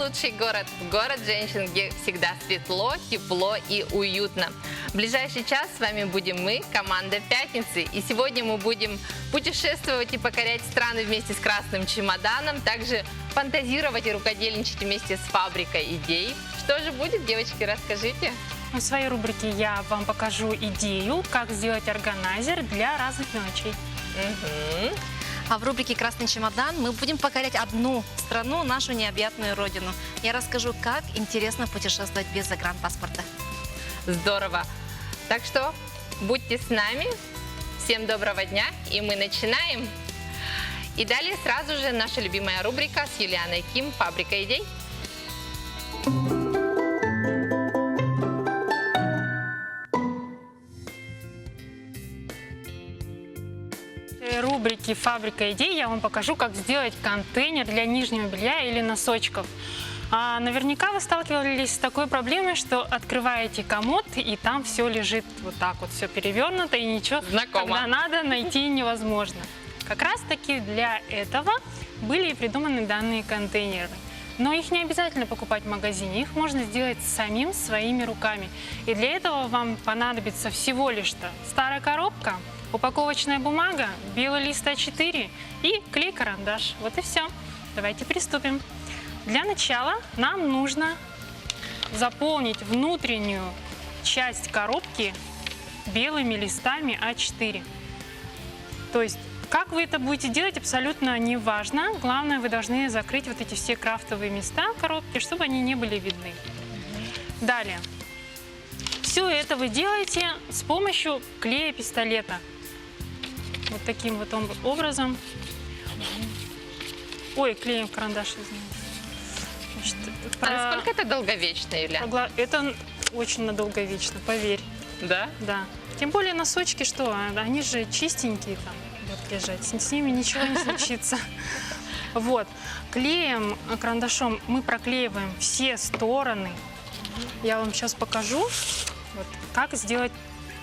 лучший город, город женщин, где всегда светло, тепло и уютно. В ближайший час с вами будем мы, команда Пятницы. И сегодня мы будем путешествовать и покорять страны вместе с красным чемоданом, также фантазировать и рукодельничать вместе с фабрикой идей. Что же будет, девочки, расскажите. В своей рубрике я вам покажу идею, как сделать органайзер для разных мелочей. А в рубрике «Красный чемодан» мы будем покорять одну страну, нашу необъятную родину. Я расскажу, как интересно путешествовать без загранпаспорта. Здорово. Так что будьте с нами. Всем доброго дня, и мы начинаем. И далее сразу же наша любимая рубрика с Юлианой Ким «Фабрика идей». В рубрике «Фабрика идей» я вам покажу, как сделать контейнер для нижнего белья или носочков. Наверняка вы сталкивались с такой проблемой, что открываете комод, и там все лежит вот так вот, все перевернуто, и ничего, Знакомо. когда надо, найти невозможно. Как раз таки для этого были и придуманы данные контейнеры. Но их не обязательно покупать в магазине, их можно сделать самим своими руками. И для этого вам понадобится всего лишь-то старая коробка, упаковочная бумага, белый лист А4 и клей-карандаш. Вот и все. Давайте приступим. Для начала нам нужно заполнить внутреннюю часть коробки белыми листами А4. То есть, как вы это будете делать, абсолютно не важно. Главное, вы должны закрыть вот эти все крафтовые места коробки, чтобы они не были видны. Далее. Все это вы делаете с помощью клея-пистолета. Вот таким вот образом. Ой, клеем карандаш, извините. Значит, А насколько это долговечно, Юля? Это очень надолговечно, поверь. Да? Да. Тем более носочки, что они же чистенькие там будут лежать, с ними ничего не случится. Вот. Клеем, карандашом мы проклеиваем все стороны. Я вам сейчас покажу, вот, как сделать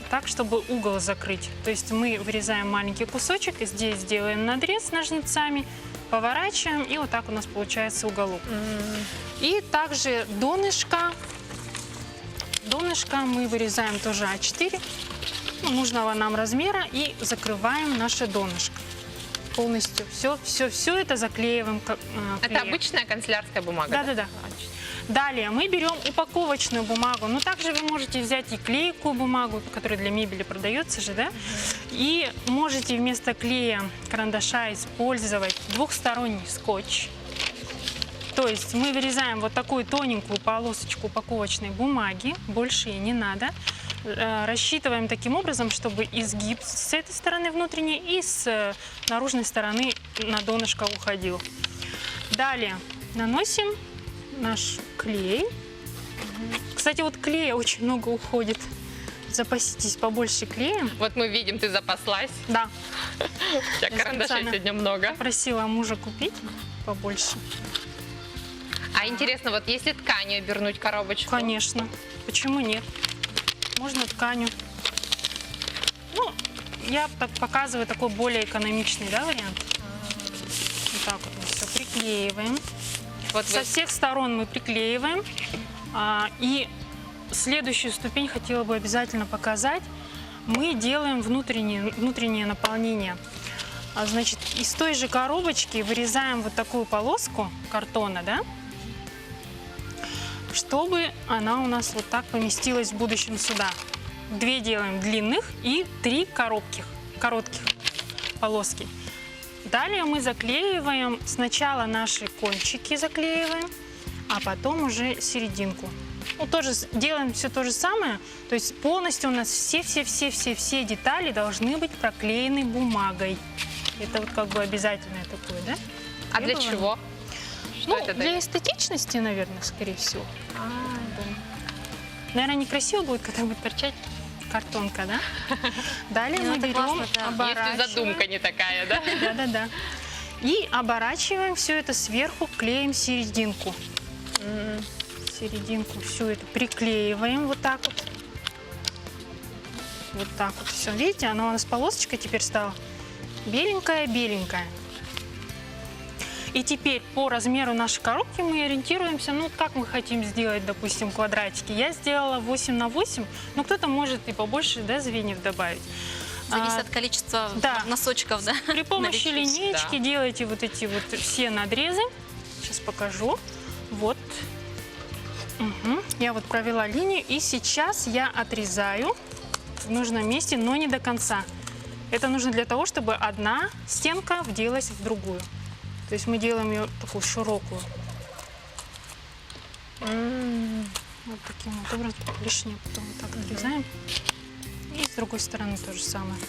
так, чтобы угол закрыть. То есть мы вырезаем маленький кусочек, и здесь делаем надрез ножницами, поворачиваем, и вот так у нас получается уголок. И также донышко мы вырезаем тоже А4, нужного нам размера, и закрываем наше донышко полностью. Все это заклеиваем. Это обычная канцелярская бумага? Да. Далее мы берем упаковочную бумагу, но также вы можете взять и клейкую бумагу, которая для мебели продается же, да? И можете вместо клея карандаша использовать двухсторонний скотч. То есть мы вырезаем вот такую тоненькую полосочку упаковочной бумаги, больше и не надо. Рассчитываем таким образом, чтобы изгиб с этой стороны внутренней и с наружной стороны на донышко уходил. Далее наносим наш клей. Кстати, вот клея очень много уходит. Запаситесь побольше клеем. Вот мы видим, ты запаслась. Да. У тебя карандашей специально сегодня много. Просила мужа купить побольше. А интересно, вот если тканью обернуть коробочку? Конечно. Почему нет? Можно тканью. Ну, я так показываю такой более экономичный, да, вариант. Вот так вот мы все приклеиваем. Вот Со всех сторон мы приклеиваем. И следующую ступень хотела бы обязательно показать. Мы делаем внутреннее наполнение. Значит, из той же коробочки вырезаем вот такую полоску картона, да, чтобы она у нас вот так поместилась в будущем сюда. 2 делаем длинных и 3 коротких полоски. Далее мы заклеиваем, сначала наши кончики заклеиваем, а потом уже серединку. Ну, тоже делаем все то же самое, то есть полностью у нас все детали должны быть проклеены бумагой. Это вот как бы обязательное такое, да? А для чего? Что это для дает? эстетичности, наверное, скорее всего. Наверное, некрасиво будет, когда будет торчать картонка, да? Далее мы это берем, классно, да. Если оборачиваем. задумка не такая, да? Да. И оборачиваем все это сверху, клеим серединку. Серединку все это приклеиваем вот так вот. Вот так вот все. Видите, она у нас полосочка теперь стала беленькая-беленькая. И теперь по размеру нашей коробки мы ориентируемся, ну, как мы хотим сделать, допустим, квадратики. Я сделала 8 на 8, но кто-то может и побольше, да, звеньев добавить. Зависит от количества да. носочков, да? При помощи Наличия. линеечки Да. делайте вот эти вот все надрезы. Сейчас покажу. Вот. Мгм. Я вот провела линию, и сейчас я отрезаю в нужном месте, но не до конца. Это нужно для того, чтобы одна стенка вделась в другую. То есть мы делаем ее такую широкую. Вот таким вот образом. Лишнее потом вот так отрезаем. И с другой стороны то же самое.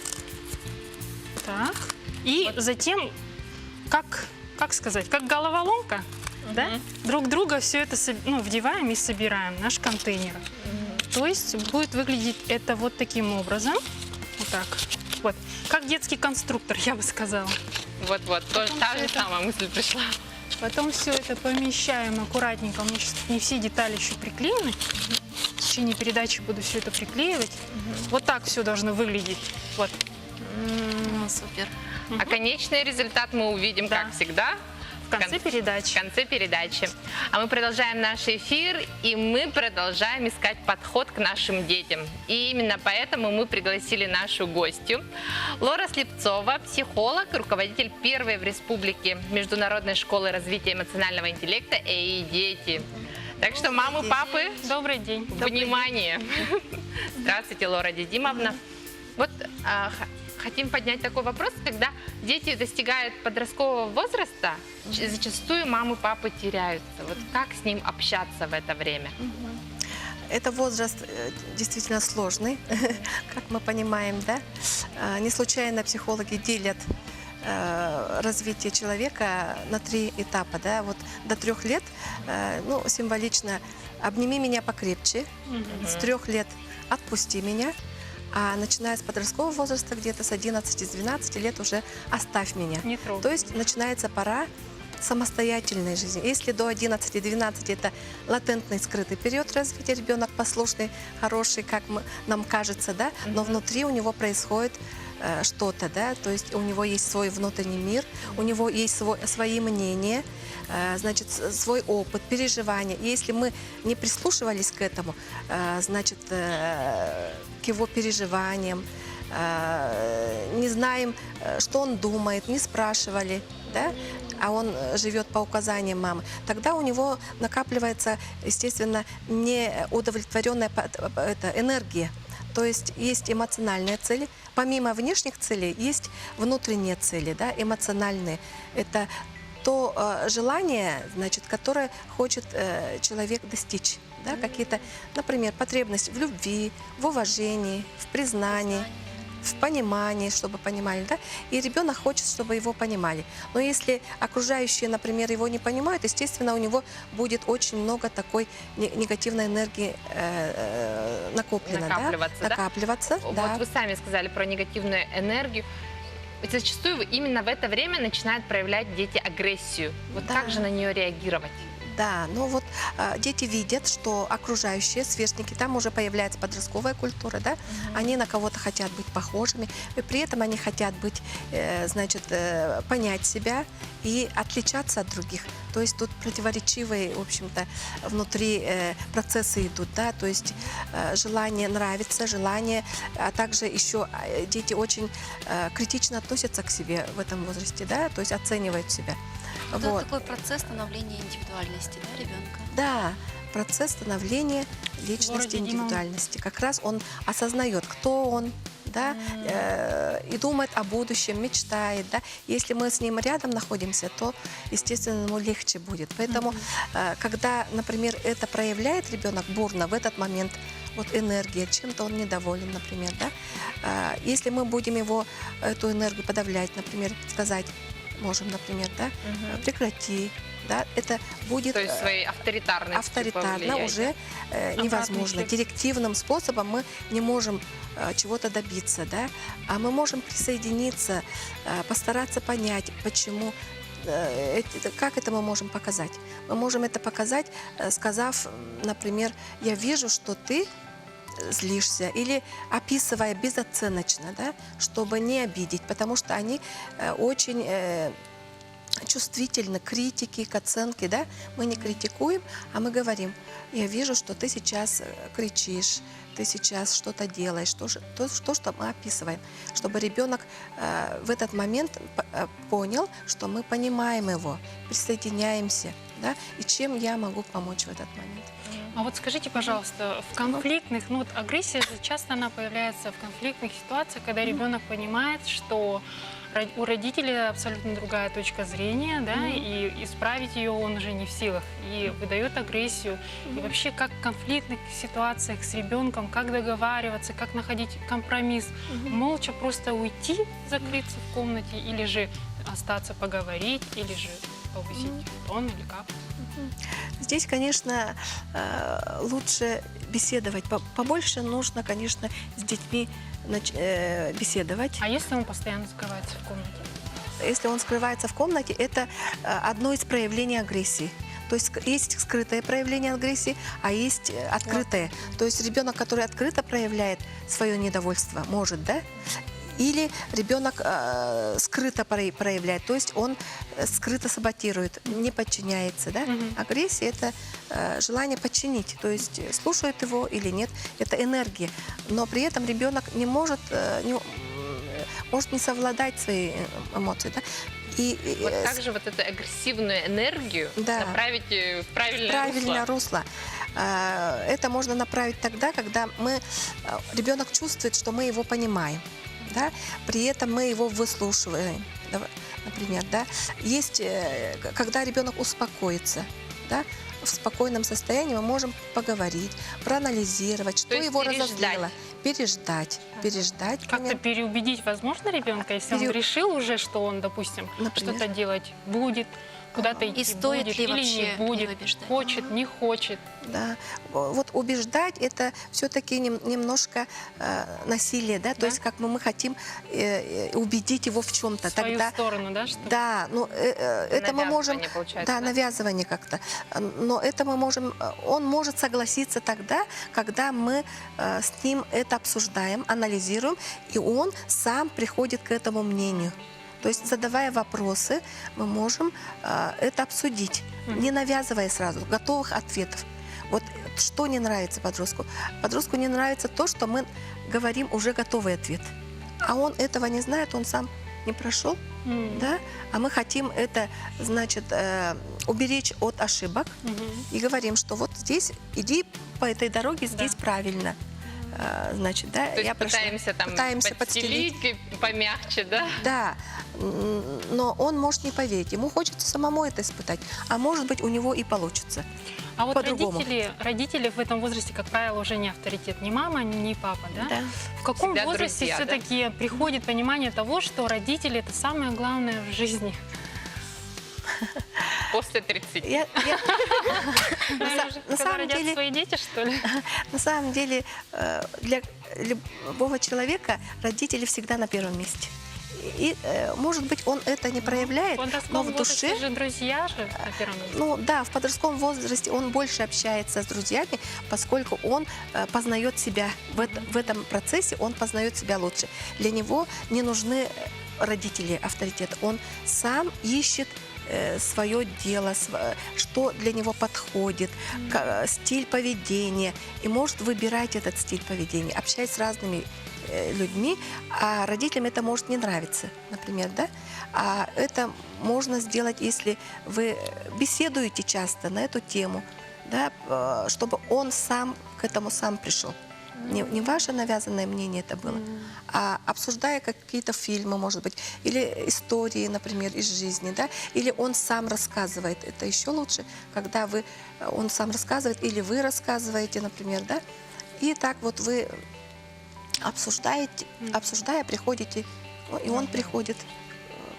Так. И затем, как сказать, как головоломка, да? Друг друга все это вдеваем и собираем в наш контейнер. То есть будет выглядеть это вот таким образом. Вот так. Вот. Как детский конструктор, я бы сказала. Вот-вот, тоже та же это- самая мысль пришла. Потом все это помещаем аккуратненько. У меня сейчас не все детали еще приклеены. В течение передачи буду все это приклеивать. Вот так все должно выглядеть. Вот. Ну, супер. А конечный результат мы увидим, Да. как всегда, В конце в передачи. конце передачи. А мы продолжаем наш эфир, и мы продолжаем искать подход к нашим детям. И именно поэтому мы пригласили нашу гостью Лора Слепцова, психолог, руководитель первой в республике Международной школы развития эмоционального интеллекта «Эй, дети». Так что, мамы, папы, Добрый день. внимание! Здравствуйте, Лора Дидимовна. Вот хотим поднять такой вопрос, когда дети достигают подросткового возраста, зачастую мамы, папы теряются. Вот как с ним общаться в это время? Это возраст действительно сложный, как мы понимаем, да? Не случайно психологи делят развитие человека на 3 этапа, да? Вот до 3 лет, ну, символично, обними меня покрепче, с 3 лет отпусти меня, а начиная с подросткового возраста, где-то с 11-12 лет уже оставь меня. Не трогай. То есть начинается пора самостоятельной жизни. Если до 11-12 это латентный скрытый период развития, ребенок послушный, хороший, как нам кажется, да, но внутри у него происходит что-то, да, то есть у него есть свой внутренний мир, у него есть свои мнения, значит, свой опыт, переживания. И если мы не прислушивались к этому, значит, к его переживаниям, не знаем, что он думает, не спрашивали, да, а он живет по указаниям мамы, тогда у него накапливается, естественно, неудовлетворенная энергия. То есть есть эмоциональные цели. Помимо внешних целей есть внутренние цели, да, эмоциональные. Это то желание, значит, которое хочет человек достичь. Да, какие-то, например, потребности в любви, в уважении, в признании, в понимании, чтобы понимали, да, и ребенок хочет, чтобы его понимали. Но если окружающие, например, его не понимают, естественно, у него будет очень много такой негативной энергии накоплено, Накапливаться, да? накапливаться, да. Вот вы сами сказали про негативную энергию. Ведь зачастую именно в это время начинают проявлять дети агрессию. Вот Да. как же на нее реагировать? Да, ну вот дети видят, что окружающие, сверстники, там уже появляется подростковая культура, да, они на кого-то хотят быть похожими, и при этом они хотят быть, значит, понять себя и отличаться от других. То есть тут противоречивые, в общем-то, внутри процессы идут, да, то есть желание нравиться, желание, а также еще дети очень критично относятся к себе в этом возрасте, да, то есть оценивают себя. Это Вот. такой процесс становления индивидуальности, да, ребенка? Да, процесс становления личности, Вроде индивидуальности. Как раз он осознает, кто он, да, и думает о будущем, мечтает, да. Если мы с ним рядом находимся, то, естественно, ему легче будет. Поэтому, когда, например, это проявляет ребенок бурно, в этот момент вот энергия, чем-то он недоволен, например, да. Если мы будем его, эту энергию подавлять, например, сказать, можем, например, да, прекрати, да, это будет То есть своей авторитарностью авторитарно повлиять. уже невозможно. эффект. Директивным способом мы не можем чего-то добиться, да, а мы можем присоединиться, постараться понять, почему, как это мы можем показать. Мы можем это показать, сказав, например, я вижу, что ты злишься, или описывая безоценочно, да, чтобы не обидеть, потому что они очень чувствительны к критике, к оценке, да? Мы не критикуем, а мы говорим: я вижу, что ты сейчас кричишь, ты сейчас что-то делаешь, то, что мы описываем, чтобы ребенок в этот момент понял, что мы понимаем его, присоединяемся, да? И чем я могу помочь в этот момент. А вот скажите, пожалуйста, в конфликтных, ну вот агрессия же часто она появляется в конфликтных ситуациях, когда ребенок понимает, что у родителей абсолютно другая точка зрения, да, и исправить ее он уже не в силах, и выдает агрессию. И вообще, как в конфликтных ситуациях с ребенком, как договариваться, как находить компромисс, молча просто уйти, закрыться в комнате, или же остаться поговорить, или же повысить тон, или как? Здесь, конечно, лучше беседовать. Побольше нужно, конечно, с детьми беседовать. А если он постоянно скрывается в комнате? Если он скрывается в комнате, это одно из проявлений агрессии. То есть есть скрытое проявление агрессии, а есть открытое. То есть ребенок, который открыто проявляет свое недовольство, может, да? Или ребенок скрыто проявляет, то есть он скрыто саботирует, не подчиняется. Да? Агрессия – это желание подчинить, то есть слушают его или нет, это энергия. Но при этом ребенок не может не совладать своей эмоцией. Да? Вот как же вот эту агрессивную энергию направить в правильное русло? Это можно направить тогда, когда ребенок чувствует, что мы его понимаем. Да? При этом мы его выслушиваем, например, да? Есть, когда ребенок успокоится, да? В спокойном состоянии мы можем поговорить, проанализировать, что его разозлило, переждать. Как-то переубедить возможно ребенка, если он решил уже, что он, допустим, что-то делать будет, куда-то идти стоит будет ли или не будет, хочет, не хочет. Да. Вот убеждать – это все-таки немножко насилие, да? То есть как мы хотим убедить его в чем-то. В свою сторону, да? Чтобы... Да, ну это мы можем… Да, навязывание как-то. Но это мы можем… Он может согласиться тогда, когда мы с ним это обсуждаем, анализируем, и он сам приходит к этому мнению. То есть, задавая вопросы, мы можем это обсудить, не навязывая сразу готовых ответов. Вот что не нравится подростку? Подростку не нравится то, что мы говорим уже готовый ответ. А он этого не знает, он сам не прошел, да? А мы хотим это, значит, уберечь от ошибок и говорим, что вот здесь, иди по этой дороге, здесь правильно. Значит, да, то есть пытаемся подстелить помягче, да? Да, но он может не поверить. Ему хочется самому это испытать, а может быть, у него и получится. А вот родители в этом возрасте, как правило, уже не авторитет, ни мама, ни папа, да? Да. В каком всегда возрасте друзья, все-таки приходит понимание того, что родители – это самое главное в жизни? После 30. На самом деле, свои дети, что ли? На самом деле, для любого человека родители всегда на первом месте. И, может быть, он это не проявляет, но в душе… же друзья же на первом месте. Ну да, в подростковом возрасте он больше общается с друзьями, поскольку он познает себя. В этом процессе он познает себя лучше. Для него не нужны родители, авторитет. Он сам ищет свое дело, что для него подходит, стиль поведения, и может выбирать этот стиль поведения, общаясь с разными людьми, а родителям это может не нравиться, например, да? А это можно сделать, если вы беседуете часто на эту тему, да, чтобы он сам к этому сам пришел. Не ваше навязанное мнение это было, а обсуждая какие-то фильмы, может быть, или истории, например, из жизни, да, или он сам рассказывает. Это еще лучше, когда он сам рассказывает, или вы рассказываете, например, да, и так вот вы обсуждая, приходите, и он приходит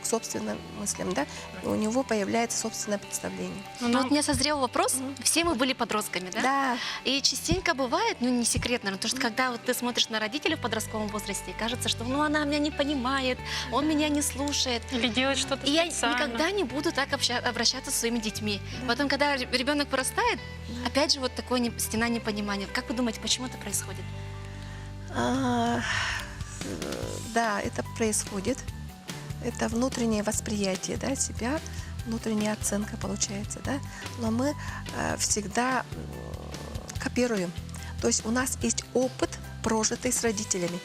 к собственным мыслям, да, и у него появляется собственное представление. Ну, вот у меня созрел вопрос. Все мы были подростками, да? Да. И частенько бывает, ну не секрет, наверное, потому что когда вот ты смотришь на родителей в подростковом возрасте, кажется, что ну она меня не понимает, он меня не слушает. Или делает что-то И я специально. никогда не буду так обращаться со своими детьми. Потом, когда ребенок вырастает, опять же вот такое стена непонимания. Как вы думаете, почему это происходит? Да, это происходит. это внутреннее восприятие, да, себя, внутренняя оценка получается, да. Но мы всегда копируем. То есть у нас есть опыт, прожитый с родителями.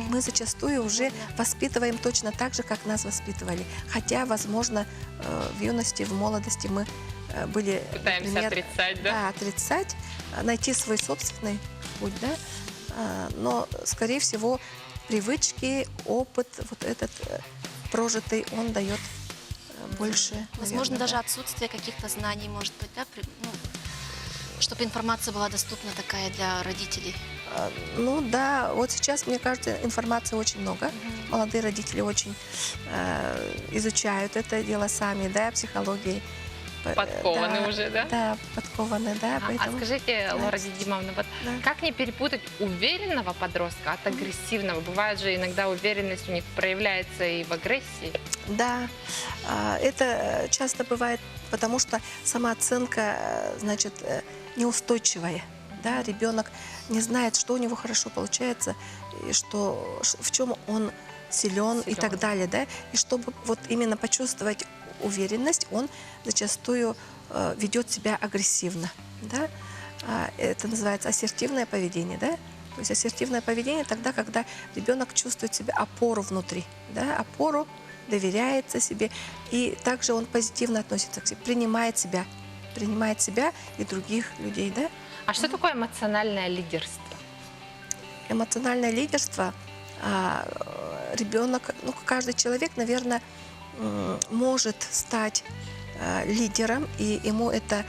Мы зачастую уже воспитываем точно так же, как нас воспитывали. Хотя, возможно, в юности, в молодости мы были... Пытаемся например, отрицать, да? Да, отрицать, найти свой собственный путь, да. Но, скорее всего, привычки, опыт, вот этот прожитый, он дает больше, Возможно, наверное, даже да. отсутствие каких-то знаний, может быть, да, чтобы информация была доступна такая для родителей. Ну да, вот сейчас, мне кажется, информации очень много. Молодые родители очень изучают это дело сами, да, психологией. Подкованы Да, уже, да? Да, подкованы, да. А Поэтому... скажите, Лора Дидимовна, вот Да. как не перепутать уверенного подростка от агрессивного? Бывает же иногда уверенность у них проявляется и в агрессии. Да, это часто бывает, потому что самооценка, значит, неустойчивая. Да? Ребенок не знает, что у него хорошо получается, и в чем он силен и так далее. Да? И чтобы вот именно почувствовать уверенность, он зачастую ведет себя агрессивно. Да? Это называется ассертивное поведение. Да? То есть ассертивное поведение тогда, когда ребенок чувствует себе опору внутри, да? Опору, доверяется себе, и также он позитивно относится к себе, принимает себя и других людей. Да? А что такое эмоциональное лидерство? Эмоциональное лидерство, ребенок, ну, каждый человек, наверное, может стать лидером, и ему это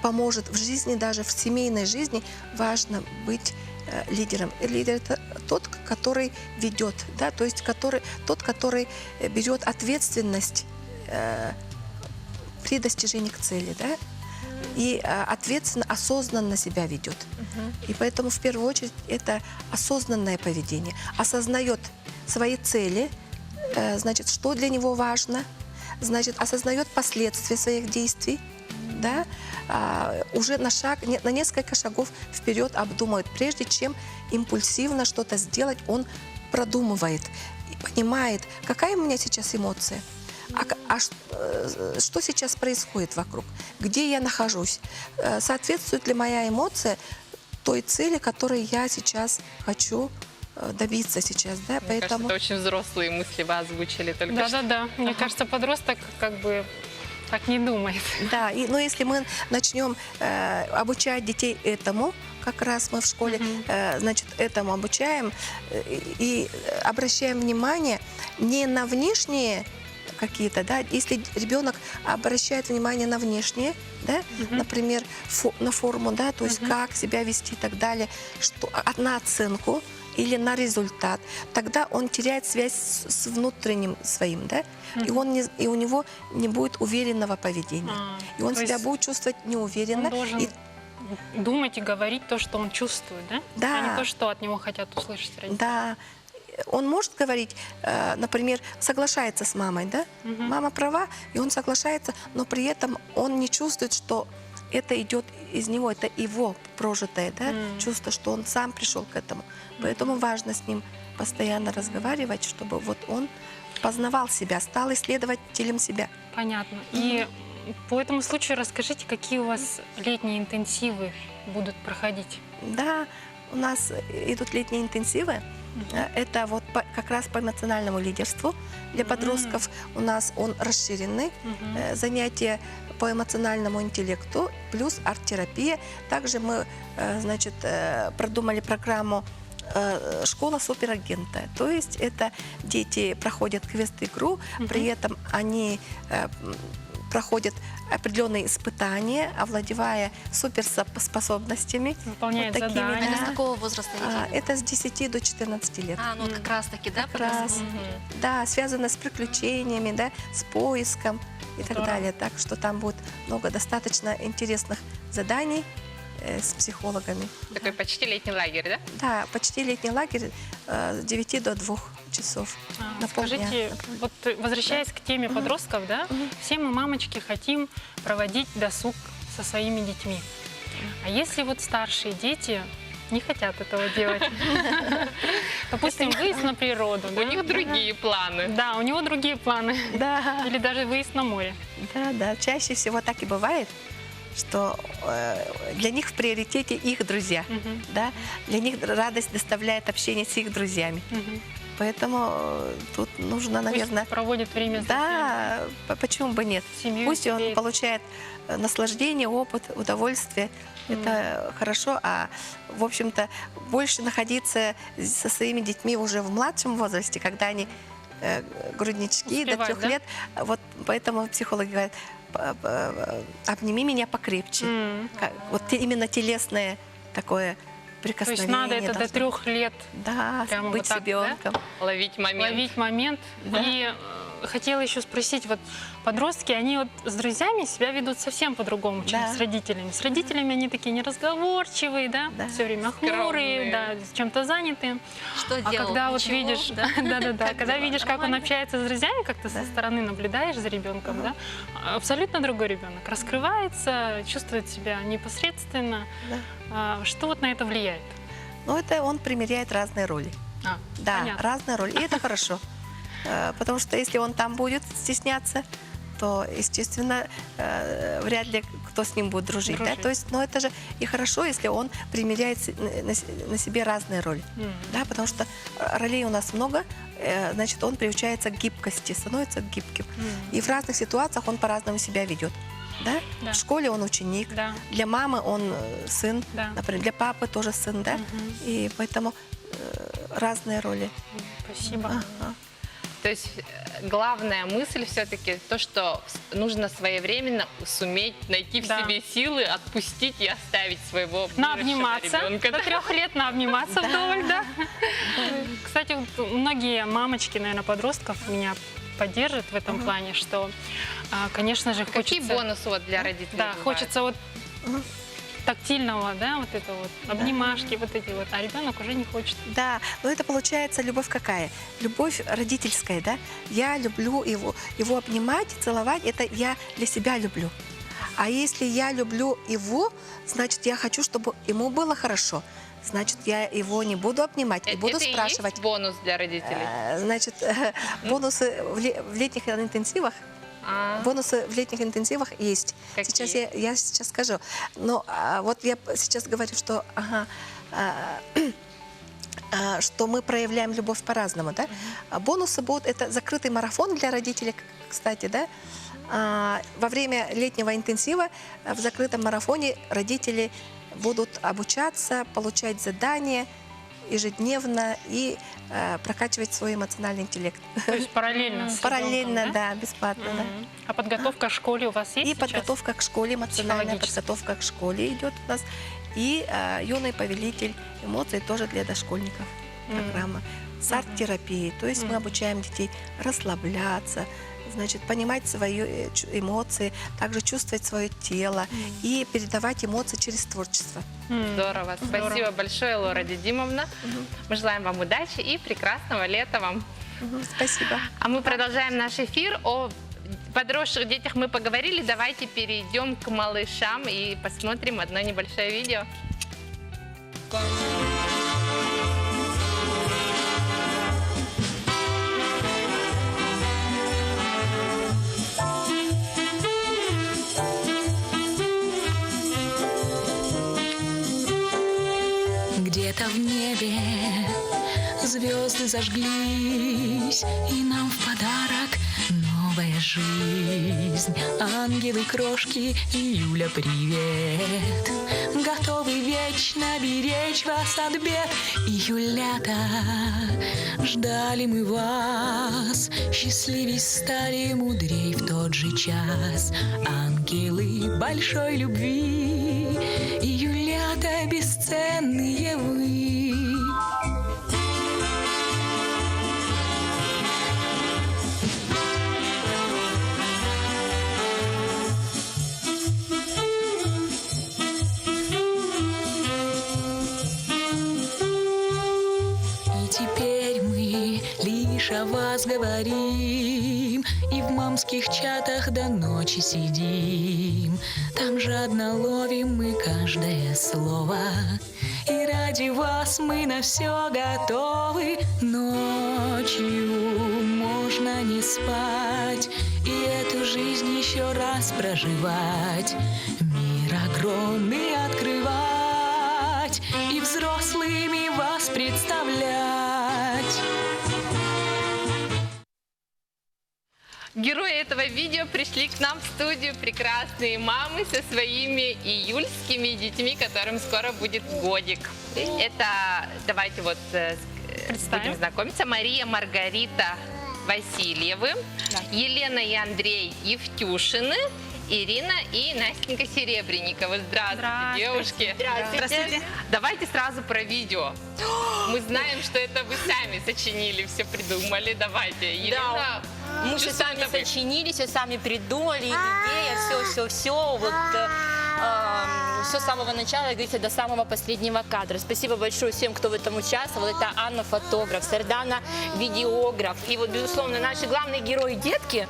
поможет в жизни, даже в семейной жизни важно быть лидером. И лидер – это тот, который ведет, да, то есть тот, который берет ответственность при достижении к цели, да, и ответственно, осознанно себя ведет. И поэтому в первую очередь это осознанное поведение. Осознает свои цели, значит, что для него важно, значит, осознает последствия своих действий, да, уже на несколько шагов вперед обдумывает. Прежде чем импульсивно что-то сделать, он продумывает и понимает, какая у меня сейчас эмоция, что сейчас происходит вокруг, где я нахожусь, соответствует ли моя эмоция той цели, которой я сейчас хочу добиться сейчас, да, Мне кажется, поэтому... это очень взрослые мысли вы озвучили только что. Да-да-да. Мне кажется, подросток как бы так не думает. Да, но если мы начнем обучать детей этому, как раз мы в школе, значит, этому обучаем и обращаем внимание не на внешние какие-то, да, если ребенок обращает внимание на внешнее, да, например, на форму, да, то есть как себя вести и так далее, на оценку или на результат, тогда он теряет связь с внутренним своим, да, и у него не будет уверенного поведения. И он то себя есть будет чувствовать неуверенно. Он должен И думать и говорить то, что он чувствует, да? Да. А не то, что от него хотят услышать родители. Да, он может говорить, например, соглашается с мамой, да? Мама права, и он соглашается, но при этом он не чувствует, что это идет из него, это его прожитое, да? Чувство, что он сам пришел к этому. Поэтому важно с ним постоянно разговаривать, чтобы вот он познавал себя, стал исследователем себя. Понятно. И по этому случаю расскажите, какие у вас летние интенсивы будут проходить? Да, у нас идут летние интенсивы. Это вот как раз по эмоциональному лидерству. Для подростков у нас он расширенный. Занятия по эмоциональному интеллекту плюс арт-терапия. Также мы, значит, продумали программу «Школа суперагента». То есть это дети проходят квест-игру, при этом они проходят определенные испытания, овладевая суперспособностями. Выполняют вот такими, задания. Это да. с какого возраста детей? Это с 10 до 14 лет. Ну вот как раз таки, да? Как раз, да, связано с приключениями, да, с поиском и так Здорово. далее. Так что там будет много достаточно интересных заданий с психологами. Такой почти летний лагерь, да? Да, почти летний лагерь с 9 до 2 часов на полдня. Скажите, вот возвращаясь к теме подростков, да, все мы, мамочки, хотим проводить досуг со своими детьми. А если вот старшие дети не хотят этого делать. Допустим, выезд на природу. У да? них другие планы. Да, у него другие планы. Да, Или даже выезд на море. да. Чаще всего так и бывает, что для них в приоритете их друзья. Мгм. Да? Для них радость доставляет общение с их друзьями. Мгм. Поэтому тут нужно, наверное... Пусть проводит время с Да, почему бы нет? семьей, Пусть он детьми. получает наслаждение, опыт, удовольствие. Это хорошо, а в общем-то больше находиться со своими детьми уже в младшем возрасте, когда они груднички до Успевать, 3 да? лет. Вот поэтому психологи говорят, обними меня покрепче. Вот именно телесное такое То есть прикосновение. надо это до должно 3 лет Да, прямо быть вот так, с ребенком. Ловить момент. ловить момент. Да. И хотела еще спросить, вот подростки, они вот с друзьями себя ведут совсем по-другому, чем Да. с родителями. С родителями они такие неразговорчивые, да, Да. все время Скромные. хмурые, да, чем-то заняты. Что А делал? когда вот Ничего, видишь, да? да, Как когда дела? видишь, как он Нормально? общается с друзьями, как ты со стороны наблюдаешь за ребенком, да, абсолютно другой ребенок, раскрывается, чувствует себя непосредственно. Да. Что вот на это влияет? Но это он примеряет разные роли. Да, понятно. разные роли. И это хорошо. Потому что если он там будет стесняться, то, естественно, вряд ли кто с ним будет дружить. Да? Дружить. То есть, но это же и хорошо, если он примеряет на себе разные роли. Да? Потому что ролей у нас много, значит, он приучается к гибкости, становится гибким. И в разных ситуациях он по-разному себя ведет. Да? Да. В школе он ученик, Да. для мамы он сын, Да. например, для папы тоже сын, да? Мгм. И поэтому разные роли. Спасибо. Ага. То есть главная мысль все-таки то, что нужно своевременно суметь найти в Да. себе силы, отпустить и оставить своего Наобниматься. ребенка. До 3 лет наобниматься вдоволь, да. Кстати, вот многие мамочки, наверное, подростков меня поддержат в этом плане, что, конечно же, Какие хочется... бонусы вот для родителей? Да, бывают? хочется вот тактильного, да, вот это вот, обнимашки, вот эти вот, а ребенок уже не хочет. Да, но это получается любовь какая? Любовь родительская, да? Я люблю его обнимать, целовать, это я для себя люблю. А если я люблю его, значит, я хочу, чтобы ему было хорошо. Значит, я его не буду обнимать и буду это спрашивать. И есть бонус для родителей. Значит, бонусы в летних интенсивах. А, Бонусы в летних интенсивах есть. Какие? Сейчас я сейчас скажу. Но вот я сейчас говорю, что что мы проявляем любовь по-разному, да? Бонусы будут, это закрытый марафон для родителей, кстати, да? Во время летнего интенсива в закрытом марафоне родители будут обучаться, получать задания ежедневно и прокачивать свой эмоциональный интеллект. То есть параллельно с Параллельно, ребенком, да, бесплатно, да. Мгм. А подготовка к школе у вас есть И сейчас? подготовка к школе, эмоциональная Психологически. подготовка к школе идет у нас. И юный повелитель эмоций тоже для дошкольников программа. С арт-терапией. То есть мы обучаем детей расслабляться, значит, понимать свои эмоции, также чувствовать свое тело и передавать эмоции через творчество. здорово. Спасибо большое, Лора Дидимовна. Мы желаем вам удачи и прекрасного лета вам. Спасибо. А мы продолжаем наш эфир. О подросших детях мы поговорили. Давайте перейдем к малышам и посмотрим одно небольшое видео. Где-то в небе звезды зажглись, и нам в подарок новая жизнь. Ангелы-крошки, Юля, привет! Готовы вечно беречь вас от бед. И, Юлята, ждали мы вас, счастливей стали, мудрей в тот же час. Ангелы большой любви, и, Юлята, бесценные вы. И теперь мы лишь о вас говорим, и в мамских чатах до ночи сидим. Там жадно ловим мы каждое слово, и ради вас мы на все готовы. Ночью можно не спать и эту жизнь еще раз проживать. Мир огромный открывать и взрослыми вас представлять. Герои этого видео пришли к нам в студию, прекрасные мамы со своими июльскими детьми, которым скоро будет годик. Это, давайте вот Представим. будем знакомиться, Мария Маргарита Васильевы, Елена и Андрей Евтюшины, Ирина и Настенька Серебренникова. Здравствуйте, девушки. Здравствуйте. Давайте сразу про видео. Мы знаем, что это вы сами сочинили, все придумали. Давайте, Елена. Мы все что сами это вы? сочинили, все сами придумали, идея, все. Вот все с самого начала, как говорится, до самого последнего кадра. Спасибо большое всем, кто в этом участвовал. Это Анна фотограф, Сардана видеограф. И вот, безусловно, наши главные герои детки,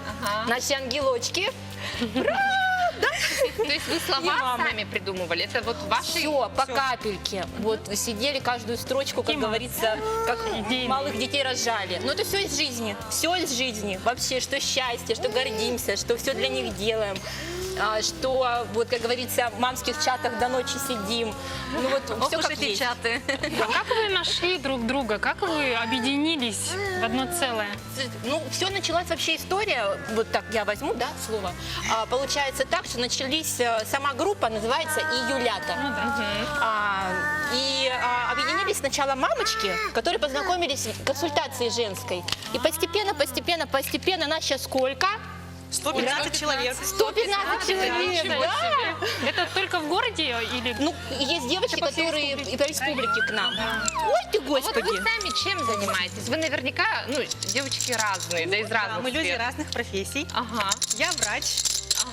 наши ангелочки. То есть вы И слова мама. сами придумывали? Это вот ваши... Все, по капельке. Вот сидели каждую строчку, как Дима. говорится, как Идейный. малых детей рожали. Но это все из жизни. Все из жизни. Вообще, что счастье, что гордимся, что все для них делаем. Что, вот, как говорится, в мамских чатах до ночи сидим. Ну вот, Ох все уж как эти есть. чаты. А как вы нашли друг друга? Как вы объединились в одно целое? Ну, все началась вообще история, вот так я возьму, да, слово. Получается так, что начались, сама группа называется «Июлята». Ну да. Объединились сначала мамочки, которые познакомились в консультации женской. И постепенно, нас сейчас сколько? 115 человек. 115 человек, Ничего да. себе. Это только в городе или... Ну, есть девочки, по всей которые и по республике к нам. Ой ты, А вот Господи. вы сами чем занимаетесь? Вы наверняка, ну, девочки разные, да, из разных Мы люди сфер. разных профессий. Ага, Я врач.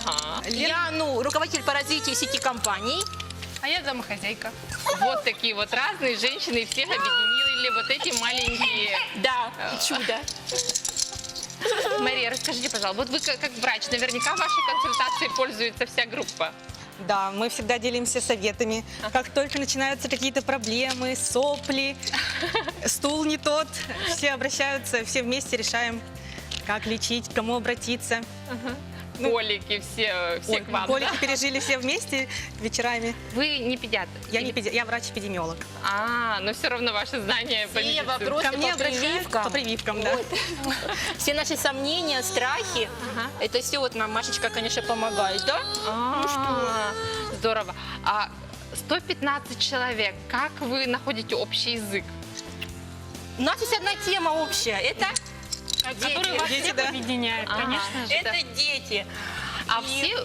ага. Я, руководитель по развитию сети компаний. А я домохозяйка. Вот такие вот разные женщины, и всех объединили вот эти маленькие... Да, и чудо. Мария, расскажите, пожалуйста, вот вы как врач, наверняка вашей консультацией пользуется вся группа. Да, мы всегда делимся советами. Как только начинаются какие-то проблемы, сопли, стул не тот, все обращаются, все вместе решаем, как лечить, к кому обратиться. Колики, все к вам, Колики пережили все вместе вечерами. да? Вы не педиатр? Я врач-эпидемиолог. Но все равно ваши знания по Все медицине. вопросы Ко мне по обращаются прививкам. по прививкам, да. Все наши сомнения, страхи, это все вот нам Машечка, конечно, помогает, да? Здорово. 115 человек. Как вы находите общий язык? У нас есть одна тема общая, это Который вас Дети, всех да. объединяет, Ага. конечно же. это дети.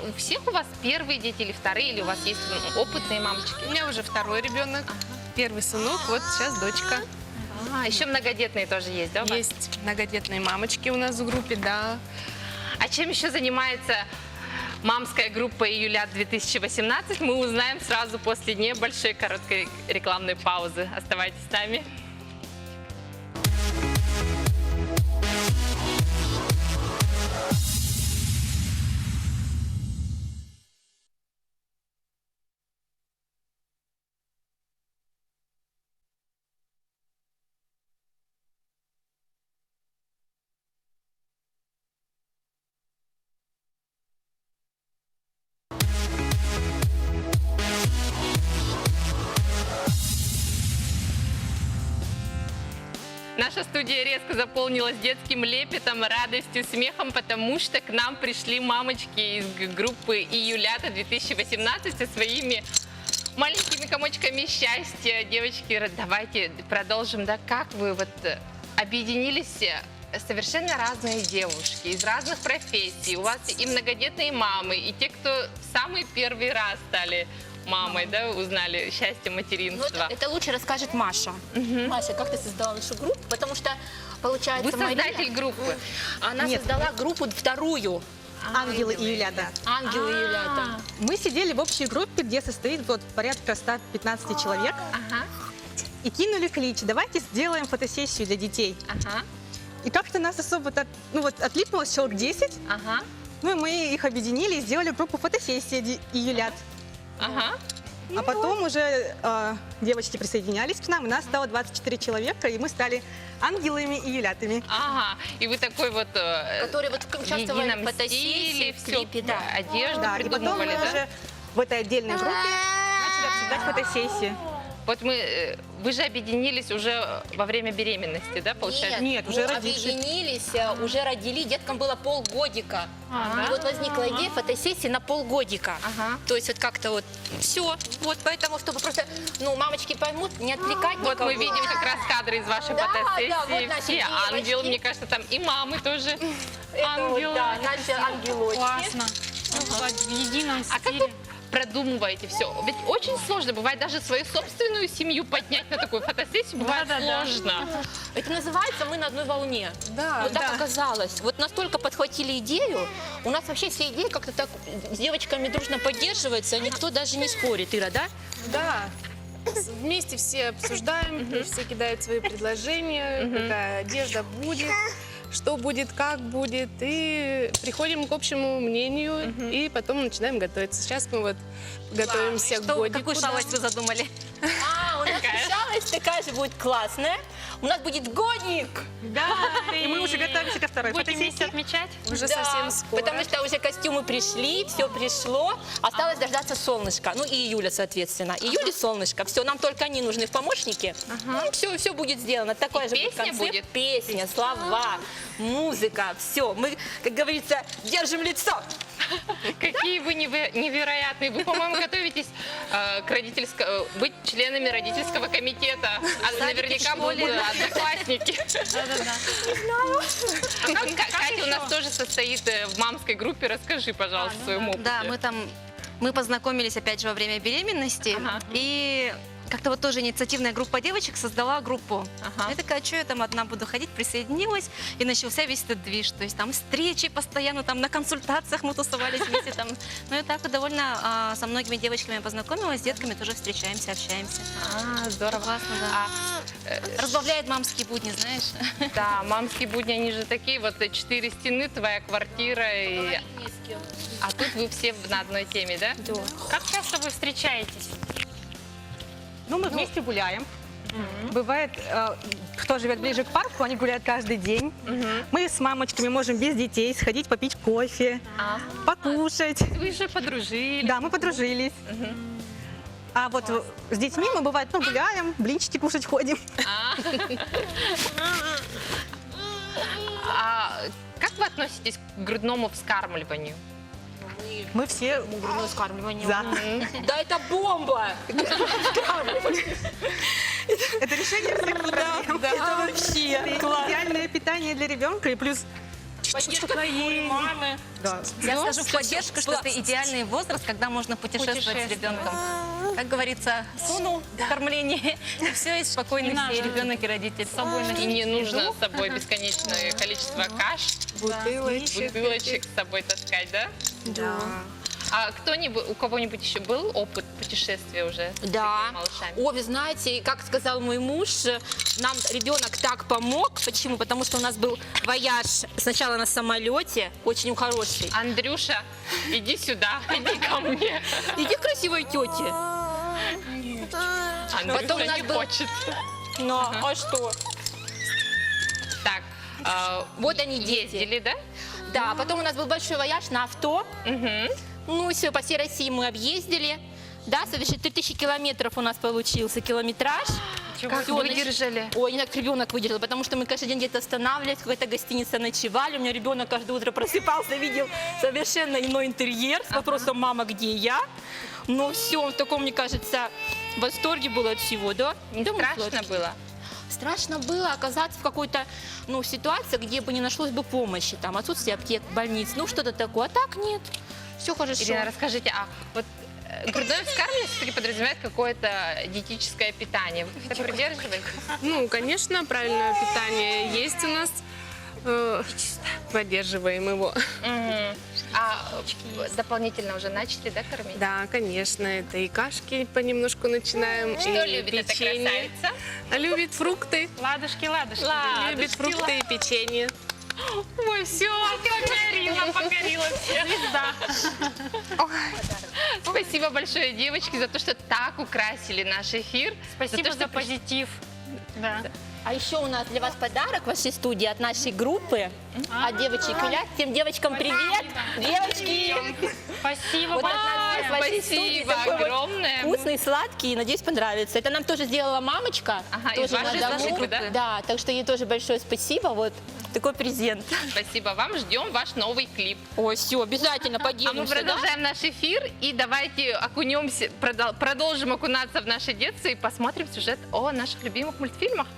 У всех у вас первые дети или вторые, или у вас есть опытные мамочки? У меня уже второй ребенок, первый сынок, вот сейчас дочка. Еще многодетные тоже есть, да? у вас? Есть многодетные мамочки у нас в группе, да. А чем еще занимается мамская группа «Июлят 2018», мы узнаем сразу после небольшой короткой рекламной паузы. Оставайтесь с нами. Наша студия резко заполнилась детским лепетом, радостью, смехом, потому что к нам пришли мамочки из группы «Июлята 2018» со своими маленькими комочками счастья. Девочки, давайте продолжим. Да, как вы вот объединились совершенно разные девушки из разных профессий? У вас и многодетные мамы, и те, кто в самый первый раз стали мамой, да, узнали счастье Ну, материнства. это лучше расскажет Маша. Маша, как ты создала нашу группу? Потому что, получается, Вы создатель Мария, группы. она создала группу вторую. Ангелы Июлята. Ангелы Июлята. Мы сидели в общей группе, где состоит вот порядка 115 человек, Ага, и кинули клич: давайте сделаем фотосессию для детей. ага, И как-то нас особо так, отлипнулось человек 10, ага, ну и мы их объединили и сделали группу фотосессии Июлят. ага. А потом уже девочки присоединялись к нам, и нас стало 24 человека, и мы стали ангелами и елятами. Ага, и вы такой вот Которые вот в участвовали едином в фотосессии, стиле, в всё, клипе, да. одежду Да, и потом придумывали, мы да? уже в этой отдельной группе начали обсуждать фотосессии. Вот вы же объединились уже во время беременности, да, получается? Нет, уже мы родившись. объединились, уже родили, деткам было полгодика. Ага. И вот возникла идея фотосессии на полгодика. Ага. То есть вот как-то вот все. Вот поэтому, чтобы просто, ну, мамочки поймут, не отвлекать Вот никого. мы видим как раз кадры из вашей Да, фотосессии. да, вот наши Все девочки. ангелы, мне кажется, там и мамы тоже. Это вот, Ангелы. да, наши ангелочки. Классно. Вот в едином А как стиле. вы продумываете все? Ведь очень сложно, бывает даже свою собственную семью поднять на такую фотосессию, бывает Да-да-да. сложно. Это называется «Мы на одной волне». Да, Вот так оказалось. Вот настолько подхватили идею. У нас вообще все идеи как-то так с девочками дружно поддерживаются, никто даже не спорит, Ира, да? да. Вместе все обсуждаем, все кидают свои предложения, какая одежда будет, что будет, как будет, и приходим к общему мнению, и потом начинаем готовиться. Сейчас мы вот готовимся к годику. Какую да. шалость вы задумали? А, у нас шалость такая же будет классная. У нас будет годик. Да, и мы уже готовимся ко второй Будете вместе фотосессии. отмечать? Уже Да, совсем скоро. потому что уже костюмы пришли, все пришло. Осталось дождаться солнышка. Ну и июля, соответственно. Июль и солнышко. Все, нам только они нужны в помощники. Все будет сделано. Такой И же будет песня концерт. будет? Песня, слова, музыка. Все. Мы, как говорится, держим лицо. Какие вы невероятные. Вы, по-моему, готовитесь быть членами родительского комитета. А наверняка будут одноклассники. Да-да-да. А как Катя у нас тоже состоит в мамской группе. Расскажи, пожалуйста, своему опыте. Да, мы познакомились опять же во время беременности, Ага. и как-то вот тоже инициативная группа девочек создала группу. Ага. Я такая, что я там одна буду ходить, присоединилась, и начался весь этот движ. То есть там встречи постоянно, там на консультациях мы тусовались вместе. Там. Ну и так вот довольно со многими девочками познакомилась, с детками тоже встречаемся, общаемся. Здорово. Классно, да. Разбавляет мамские будни, знаешь. Да, мамские будни, они же такие, вот 4 стены, твоя квартира, а тут вы все на одной теме, да? Как часто вы встречаетесь? Ну, мы вместе гуляем. Бывает, кто живет ближе к парку, они гуляют каждый день. Мы с мамочками можем без детей сходить попить кофе, покушать. Вы же подружились. Да, мы подружились. А вот с детьми мы, бывает, гуляем, блинчики кушать ходим. А как вы относитесь к грудному вскармливанию? Мы все Грудное скармливание. за. Да это бомба! Это решение всех проблем. Это вообще класс. Идеальное питание для ребенка и плюс Поддержка твоей мамы. да. Я скажу в поддержку, что это идеальный возраст, когда можно путешествовать с ребенком. Как говорится, сунул кормление, и все, и спокойно Не надо. все, ребенок и родитель. С собой И не нужно с собой бесконечное количество каш, Бутылочек. бутылочек с собой таскать, да? Да. А у кого-нибудь еще был опыт путешествия уже с Да. такими малышами? О, вы знаете, как сказал мой муж, нам ребенок так помог. Почему? Потому что у нас был вояж сначала на самолете, очень хороший. Андрюша, иди сюда, иди ко мне. Иди к красивой тете. Андрюша Потом у нас не был- хочет. Ну, а что? Так, Вот они дети. ездили, да? Да, потом у нас был большой вояж на авто. Мгм. Ну, все, по всей России мы объездили. Да, совершенно 3000 километров у нас получился километраж. Как Всё, выдержали? Ой, не так ребенок выдержал, потому что мы каждый день где-то останавливались, в какой-то гостинице ночевали. У меня ребенок каждое утро просыпался, видел совершенно иной интерьер с вопросом «мама, где я?». Но все, он в таком, мне кажется, восторге был от всего, да? Не Да, мы страшно сладкие. было? Страшно было оказаться в какой-то, ситуации, где бы не нашлось бы помощи, там, отсутствие аптек, больниц, что-то такое. А так нет, все хорошо. Ирина, расскажите, а вот грудное вскармливание все-таки подразумевает какое-то диетическое питание. Вы это придерживаетесь? Ну, конечно, правильное питание есть у нас. Поддерживаем его. Мгм. А дополнительно уже начали, да, кормить? Да, конечно, это и кашки понемножку начинаем, Что и любит эта печенье. красавица? Любит фрукты, Ладушки. любит фрукты и печенье. Ой, все, покорила всех. Звезда. Спасибо большое, девочки, за то, что так украсили наш эфир. Спасибо то, за что позитив. Да. А еще у нас для вас подарок в вашей студии от нашей группы. От девочек Юля. Всем девочкам привет. Девочки! Спасибо Вот от большое. нас из вашей студии Спасибо такой вот огромное. вкусный, сладкий. Надеюсь, понравится. Это нам тоже сделала мамочка. Ага, тоже из вашей на дому. группы, да? Да, так что ей тоже большое спасибо. Вот такой презент. Спасибо вам, ждем ваш новый клип. Ой, все, обязательно А мы поделимся. да? продолжаем наш эфир и давайте окунемся, продолжим окунаться в наше детство и посмотрим сюжет о наших любимых мультфильмах.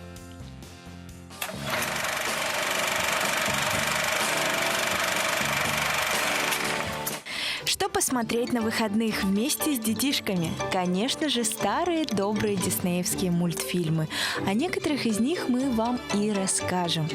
Что посмотреть на выходных вместе с детишками? Конечно же, старые добрые диснеевские мультфильмы. О некоторых из них мы вам и расскажем.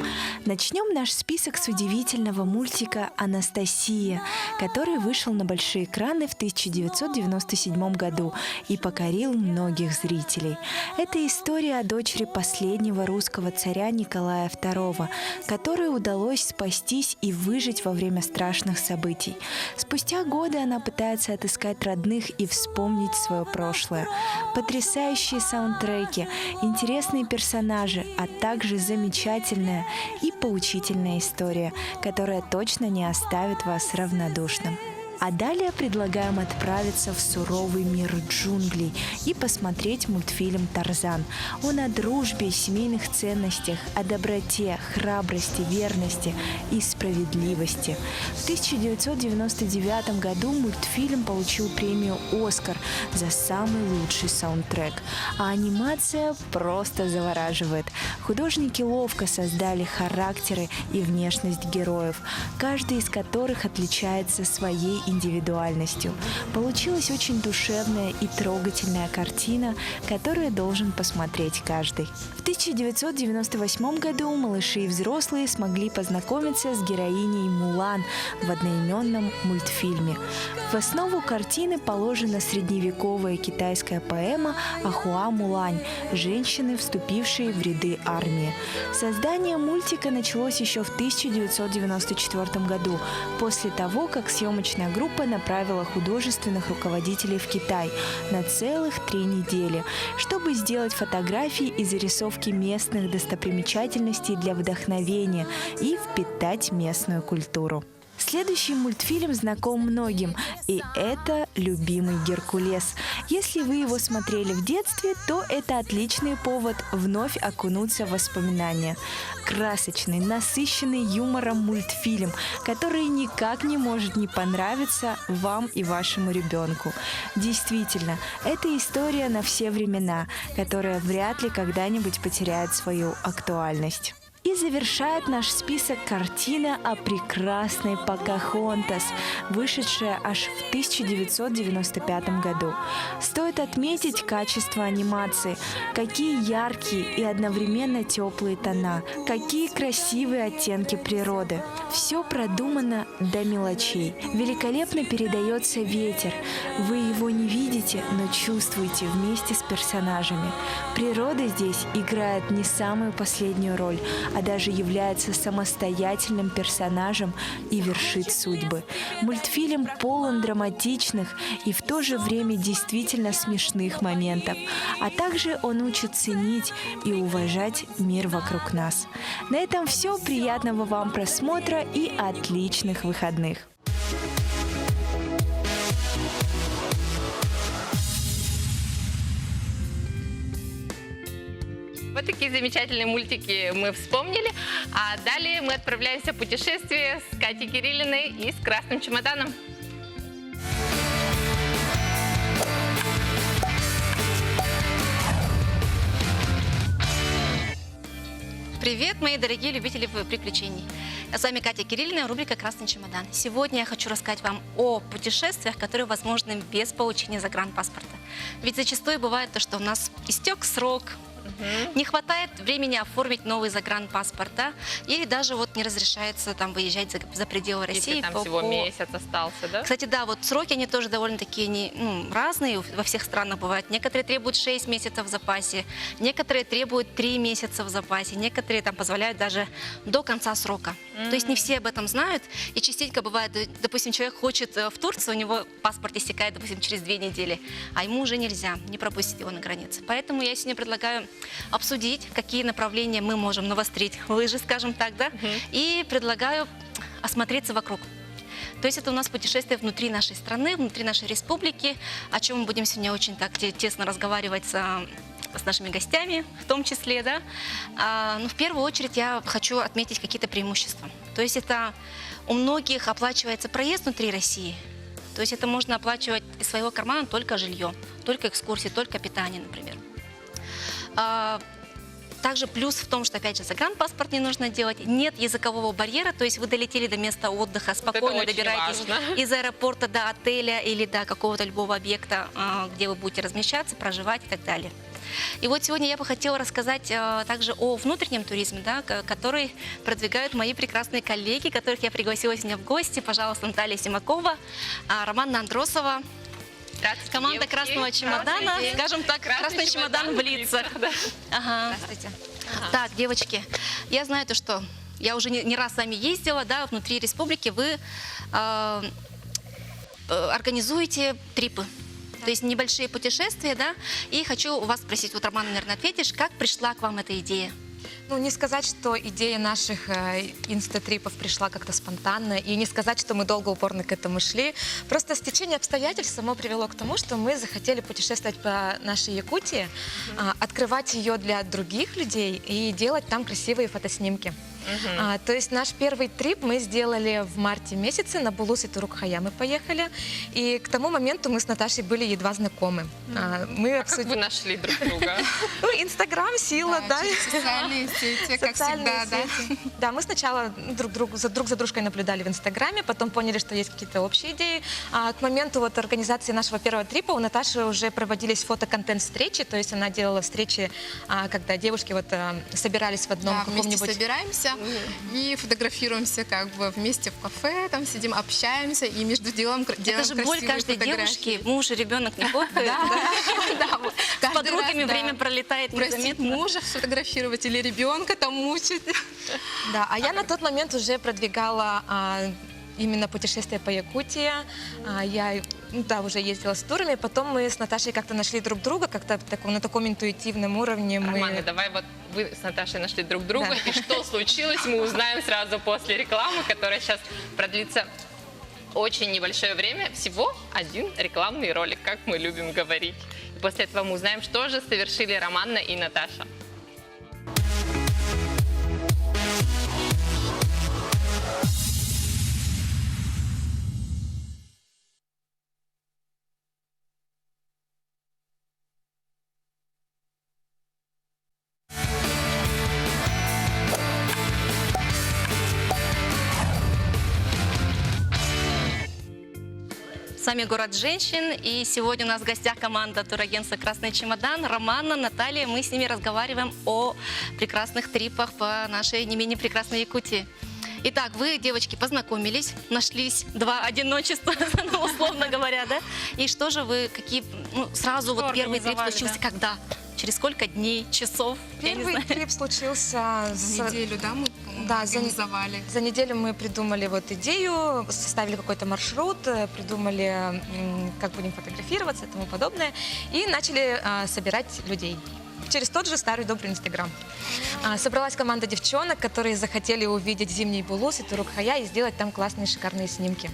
Начнем наш список с удивительного мультика «Анастасия», который вышел на большие экраны в 1997 году и покорил многих зрителей. Это история о дочери последнего русского царя Николая II, которой удалось спастись и выжить во время страшных событий. Спустя годы она пытается отыскать родных и вспомнить свое прошлое. Потрясающие саундтреки, интересные персонажи, а также замечательная и поучительная история, которая точно не оставит вас равнодушным. А далее предлагаем отправиться в суровый мир джунглей и посмотреть мультфильм «Тарзан». Он о дружбе, семейных ценностях, о доброте, храбрости, верности и справедливости. В 1999 году мультфильм получил премию «Оскар» за самый лучший саундтрек. А анимация просто завораживает. Художники ловко создали характеры и внешность героев, каждый из которых отличается своей индивидуальностью. Получилась очень душевная и трогательная картина, которую должен посмотреть каждый. В 1998 году малыши и взрослые смогли познакомиться с героиней Мулан в одноименном мультфильме. В основу картины положена средневековая китайская поэма «Ахуа Мулань» – женщины, вступившие в ряды армии. Создание мультика началось еще в 1994 году, после того, как съемочная группа направила художественных руководителей в Китай на целых 3 недели, чтобы сделать фотографии и зарисовки местных достопримечательностей для вдохновения и впитать местную культуру. Следующий мультфильм знаком многим, и это «Любимый Геркулес». Если вы его смотрели в детстве, то это отличный повод вновь окунуться в воспоминания. Красочный, насыщенный юмором мультфильм, который никак не может не понравиться вам и вашему ребенку. Действительно, это история на все времена, которая вряд ли когда-нибудь потеряет свою актуальность. И завершает наш список картина о прекрасной Покахонтас, вышедшая аж в 1995 году. Стоит отметить качество анимации. Какие яркие и одновременно теплые тона, какие красивые оттенки природы. Все продумано до мелочей. Великолепно передается ветер. Вы его не видите, но чувствуете вместе с персонажами. Природа здесь играет не самую последнюю роль, а даже является самостоятельным персонажем и вершит судьбы. Мультфильм полон драматичных и в то же время действительно смешных моментов, а также он учит ценить и уважать мир вокруг нас. На этом все. Приятного вам просмотра и отличных выходных! Вот такие замечательные мультики мы вспомнили. А далее мы отправляемся в путешествие с Катей Кириллиной и с красным чемоданом. Привет, мои дорогие любители приключений. С вами Катя Кириллина, рубрика «Красный чемодан». Сегодня я хочу рассказать вам о путешествиях, которые возможны без получения загранпаспорта. Ведь зачастую бывает то, что у нас истек срок Не хватает времени оформить новый загранпаспорт, да, или даже вот не разрешается там выезжать за пределы России. Если там всего месяц остался, да? Кстати, да, вот сроки, они тоже довольно-таки разные, во всех странах бывают. Некоторые требуют 6 месяцев в запасе, некоторые требуют 3 месяца в запасе, некоторые там позволяют даже до конца срока. То есть не все об этом знают, и частенько бывает, допустим, человек хочет в Турцию, у него паспорт истекает, допустим, через 2 недели, а ему уже нельзя, не пропустить его на границе. Поэтому я сегодня предлагаю обсудить, какие направления мы можем навострить лыжи, скажем так, да, и предлагаю осмотреться вокруг. То есть это у нас путешествие внутри нашей страны, внутри нашей республики, о чем мы будем сегодня очень так тесно разговаривать с нашими гостями, в том числе, да. Но в первую очередь я хочу отметить какие-то преимущества. То есть это у многих оплачивается проезд внутри России. То есть это можно оплачивать из своего кармана только жилье, только экскурсии, только питание, например. Также плюс в том, что, опять же, загранпаспорт не нужно делать, нет языкового барьера, то есть вы долетели до места отдыха, спокойно добираетесь из аэропорта до отеля или до какого-то любого объекта, где вы будете размещаться, проживать и так далее. И вот сегодня я бы хотела рассказать также о внутреннем туризме, да, который продвигают мои прекрасные коллеги, которых я пригласила сегодня в гости. Пожалуйста, Наталья Симакова, Романна Андросова, команда «Красного чемодана», скажем так, «Красный чемодан» в лицах. Ага. Здравствуйте. Так, девочки, я знаю то, что я уже не раз с вами ездила, да, внутри республики вы организуете трипы. То есть небольшие путешествия, да, и хочу у вас спросить, вот, Роман, наверное, ответишь, как пришла к вам эта идея? Ну, не сказать, что идея наших инстатрипов пришла как-то спонтанно, и не сказать, что мы долго упорно к этому шли. Просто стечение обстоятельств само привело к тому, что мы захотели путешествовать по нашей Якутии, открывать ее для других людей и делать там красивые фотоснимки. То есть наш первый трип мы сделали в марте месяце, на Булус и Турукхая мы поехали, и к тому моменту мы с Наташей были едва знакомы. Как вы нашли друг друга? Ну, Инстаграм, сила, да. Социальные сети, как всегда, да. Да, мы сначала друг за дружкой наблюдали в Инстаграме, потом поняли, что есть какие-то общие идеи. К моменту вот организации нашего первого трипа у Наташи уже проводились фотоконтент-встречи, то есть она делала встречи, когда девушки вот собирались в одном каком-нибудь... вместе собираемся и фотографируемся как бы вместе в кафе, там сидим, общаемся и между делом делаем Это же боль каждой девушки, муж и ребенок не хлопают. С подругами время пролетает незаметно. Просить мужа сфотографировать или ребенка там мучить. Да, а я на тот момент уже продвигала именно путешествие по Якутии. Я уже ездила с турами, потом мы с Наташей как-то нашли друг друга, как-то на таком интуитивном уровне. Романа, давай вот вы с Наташей нашли друг друга, Да. и что случилось, мы узнаем сразу после рекламы, которая сейчас продлится очень небольшое время, всего один рекламный ролик, как мы любим говорить. И после этого мы узнаем, что же совершили Романна и Наташа. С вами «Город женщин», и сегодня у нас в гостях команда турагентства «Красный чемодан», Романна, Наталья. Мы с ними разговариваем о прекрасных трипах по нашей не менее прекрасной Якутии. Итак, вы, девочки, познакомились, нашлись два одиночества, условно говоря, да? И что же вы, какие, сразу вот первый трип случился когда? Через сколько дней, часов? Первый трип случился За неделю, да, мы организовали. За неделю мы придумали вот идею, составили какой-то маршрут, придумали, как будем фотографироваться и тому подобное, и начали собирать людей. Через тот же старый добрый Инстаграм. Собралась команда девчонок, которые захотели увидеть зимний Булус и Турукхая и сделать там классные, шикарные снимки.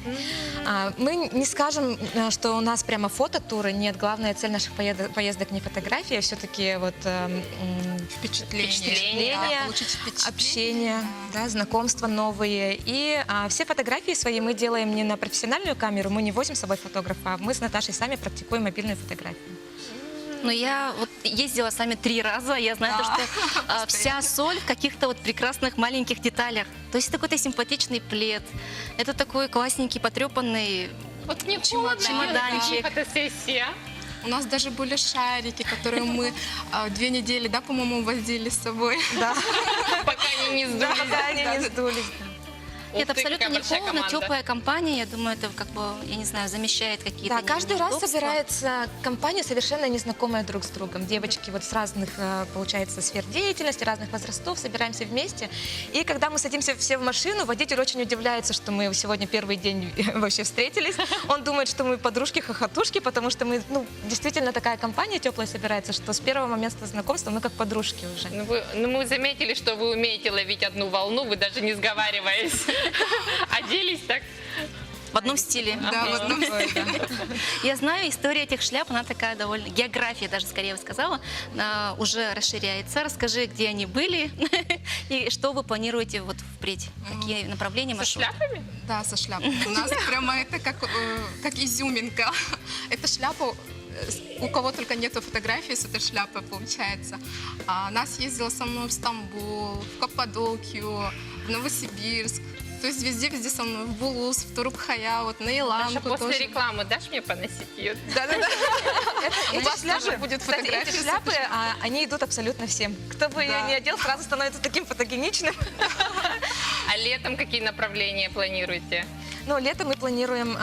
Мы не скажем, что у нас прямо фототуры. Нет, главная цель наших поездок не фотография, а все-таки вот впечатления, общение, да, знакомства новые. И все фотографии свои мы делаем не на профессиональную камеру, мы не возим с собой фотографа, мы с Наташей сами практикуем мобильную фотографию. Ну, я вот ездила с вами 3 раза, я знаю, что вся соль в каких-то вот прекрасных маленьких деталях. То есть это какой-то симпатичный плед, это такой классненький, потрепанный Вот мне чемоданчик. фотосессия. У нас даже были шарики, которые мы 2 недели, да, по-моему, возили с собой. Да, Пока они не сдулись. пока они не сдулись. Ух Это ты, абсолютно какая не большая холодно, команда. теплая компания. Я думаю, это как бы, я не знаю, замещает какие-то Да, каждый раз неудобства. собирается компания, совершенно незнакомая друг с другом. Девочки вот с разных, получается, сфер деятельности, разных возрастов, собираемся вместе. И когда мы садимся все в машину, водитель очень удивляется, что мы сегодня первый день вообще встретились. Он думает, что мы подружки-хохотушки, потому что мы, ну, действительно такая компания теплая собирается, что с первого момента знакомства мы как подружки уже. Ну, мы заметили, что вы умеете ловить одну волну, вы даже не сговариваясь. Оделись так. В одном стиле. Да, в одном Я знаю, история этих шляп, она такая довольно... География даже, скорее я бы сказала, уже расширяется. Расскажи, где они были и что вы планируете вот впредь. Какие направления, Со маршруты. шляпами? Да, со шляпой. У нас прямо это как изюминка. Эта шляпа, у кого только нету фотографий с этой шляпой, получается. Нас ездила со мной в Стамбул, в Каппадокию, в Новосибирск. То есть везде со мной, в Булус, в Турубхая, вот на Даша, Иланку после тоже. рекламы дашь мне поносить ее? Да-да-да. У Эти вас тоже шляпы, будет кстати, фотография. эти шляпы, они идут абсолютно всем. Кто бы ее Да. не одел, сразу становится таким фотогеничным. А летом какие направления планируете? Ну, летом мы планируем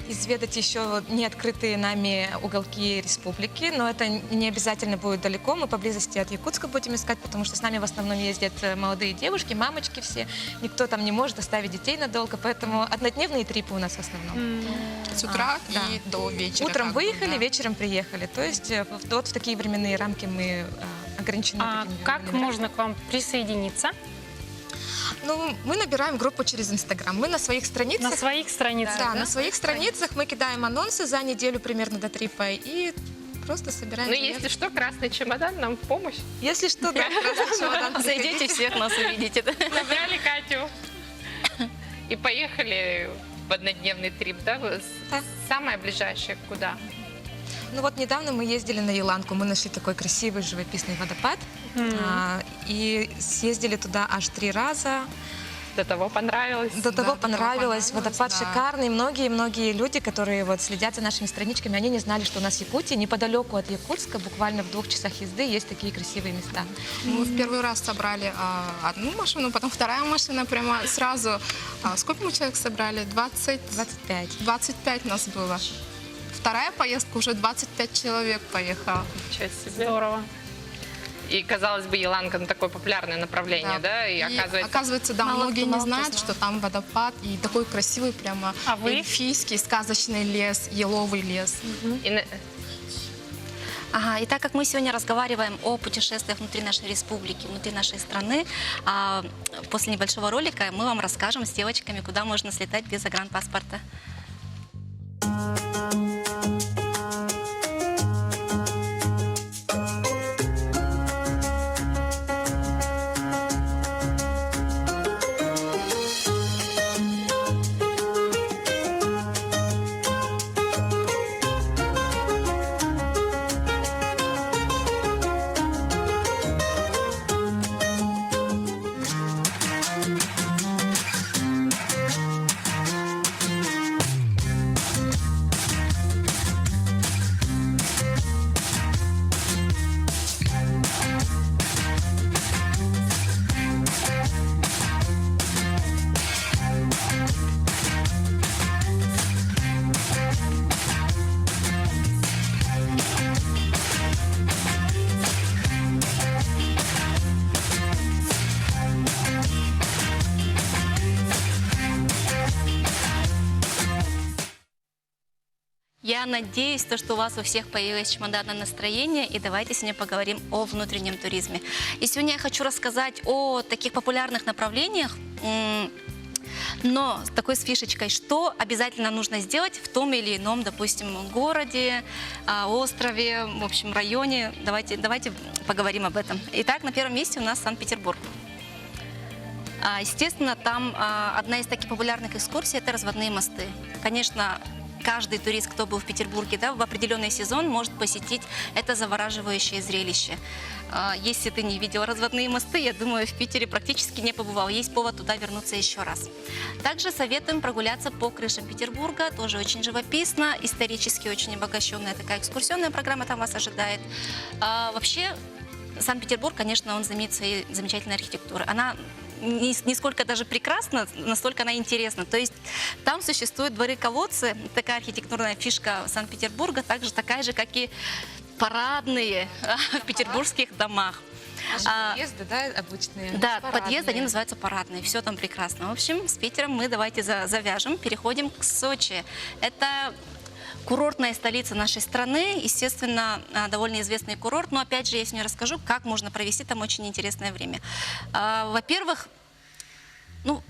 изведать еще не открытые нами уголки республики, но это не обязательно будет далеко. Мы поблизости от Якутска будем искать, потому что с нами в основном ездят молодые девушки, мамочки все. Никто там не может оставить детей надолго, поэтому однодневные трипы у нас в основном. С утра Да. и до вечера. Утром как бы, выехали, да. вечером приехали. То есть вот в такие временные рамки мы ограничены. А такими как временными можно к вам присоединиться? Ну, мы набираем группу через Инстаграм. Мы на своих страницах... На своих страницах? Да, на своих страницах мы кидаем анонсы за неделю примерно до трипа и просто собираем Ну, заявки. если что, красный чемодан нам в помощь. Если что, да, красный чемодан. Зайдите, всех нас увидите. да. Набрали Катю и поехали в однодневный трип, да? Да. Самое ближайшее куда? Ну вот недавно мы ездили на Еланку, мы нашли такой красивый живописный водопад и съездили туда аж 3 раза. До того понравилось. До того понравилось, водопад да. шикарный. Многие люди, которые вот следят за нашими страничками, они не знали, что у нас в Якутии, неподалеку от Якутска, буквально в 2 часах езды, есть такие красивые места. Мы в первый раз собрали одну машину, потом вторая машина прямо сразу. Сколько мы человек собрали? 25. 25 нас было. Вторая поездка, уже 25 человек поехало. Ничего себе. Здорово. И, казалось бы, Еланка, ну, такое популярное направление, да? И оказывается... да, мало многие кто не знает. знают, что там водопад и такой красивый прямо А вы? эльфийский сказочный лес, еловый лес. и на- Ага, и так как мы сегодня разговариваем о путешествиях внутри нашей республики, внутри нашей страны, после небольшого ролика мы вам расскажем с девочками, куда можно слетать без загранпаспорта. Я надеюсь, что у вас у всех появилось чемоданное настроение, и давайте сегодня поговорим о внутреннем туризме. И сегодня я хочу рассказать о таких популярных направлениях, но с такой фишечкой, что обязательно нужно сделать в том или ином, допустим, городе, острове, в общем, районе. Давайте поговорим об этом. Итак, на первом месте у нас Санкт-Петербург. Естественно, там одна из таких популярных экскурсий – это разводные мосты. Конечно, каждый турист, кто был в Петербурге, да, в определенный сезон может посетить это завораживающее зрелище. Если ты не видел разводные мосты, я думаю, в Питере практически не побывал. Есть повод туда вернуться еще раз. Также советуем прогуляться по крышам Петербурга. Тоже очень живописно, исторически очень обогащенная такая экскурсионная программа там вас ожидает. Вообще, Санкт-Петербург, конечно, он знаменит своей замечательной архитектурой. Она не сколько даже прекрасна, настолько она интересна. То есть там существуют дворы-колодцы, такая архитектурная фишка Санкт-Петербурга, такая же, как и парадные в петербургских домах. Подъезды, да, обычные? Да, парадные. подъезды, они называются парадные, все там прекрасно. В общем, с Питером мы давайте завяжем, переходим к Сочи. Это курортная столица нашей страны, естественно, довольно известный курорт, но опять же я сегодня расскажу, как можно провести там очень интересное время. Во-первых,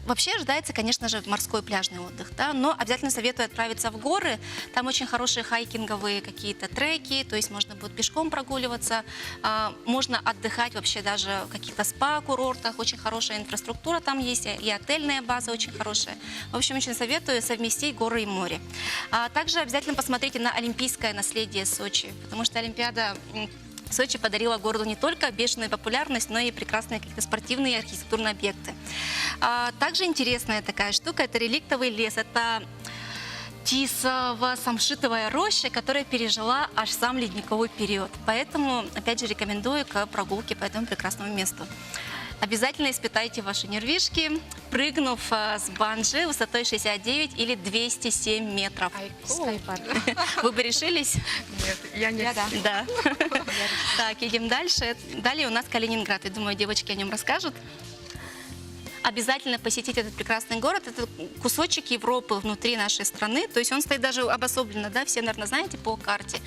вообще ожидается, конечно же, морской пляжный отдых, да, но обязательно советую отправиться в горы. Там очень хорошие хайкинговые какие-то треки, то есть можно будет пешком прогуливаться, можно отдыхать вообще даже в каких-то спа-курортах, очень хорошая инфраструктура там есть, и отельная база очень хорошая. В общем, очень советую совместить горы и море. Также обязательно посмотрите на олимпийское наследие Сочи, потому что Олимпиада в Сочи подарила городу не только бешеную популярность, но и прекрасные какие-то спортивные и архитектурные объекты. Также интересная такая штука – это реликтовый лес. Это тисово-самшитовая роща, которая пережила аж сам ледниковый период. Поэтому, опять же, рекомендую к прогулке по этому прекрасному месту. Обязательно испытайте ваши нервишки, прыгнув с банджи высотой 69 или 207 метров. Вы бы решились? Нет, я не. Да. Так, идем дальше. Далее у нас Калининград. Я думаю, девочки о нем расскажут. Обязательно посетить этот прекрасный город. Это кусочек Европы внутри нашей страны. То есть он стоит даже обособленно, да, все, наверное, знаете, по карте.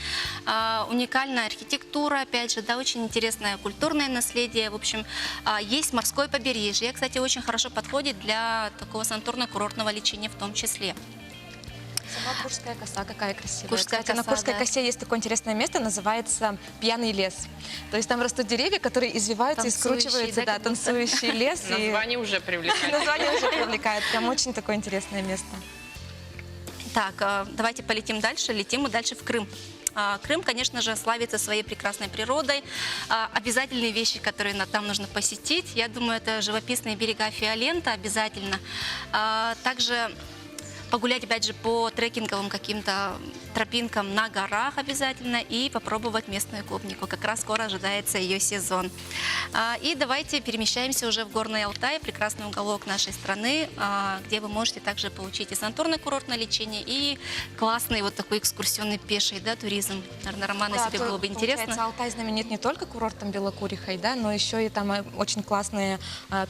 Уникальная архитектура, опять же, да, очень интересное культурное наследие. В общем, есть морское побережье. Кстати, очень хорошо подходит для такого санаторно-курортного лечения в том числе. Сама Куршская коса какая красивая. Куршская Кстати, на коса, Куршской да. косе есть такое интересное место, называется Пьяный лес. То есть там растут деревья, которые извиваются и Танцующий, скручиваются, да, да, как будто. танцующий лес. и Название уже привлекает. Название уже привлекает. Прям очень такое интересное место. Так, давайте полетим дальше. Летим мы дальше в Крым. Крым, конечно же, славится своей прекрасной природой. Обязательные вещи, которые там нужно посетить. Я думаю, это живописные берега Фиолента обязательно. Также погулять, опять же, по трекинговым каким-то тропинкам на горах обязательно и попробовать местную клубнику. Как раз скоро ожидается ее сезон. И давайте перемещаемся уже в Горный Алтай, прекрасный уголок нашей страны, где вы можете также получить и санаторно-курортное лечение, и классный вот такой экскурсионный пеший, да, туризм. Наверное, Роман, если тебе было бы интересно. Получается, Алтай знаменит не только курортом Белокурихой, да, но еще и там очень классные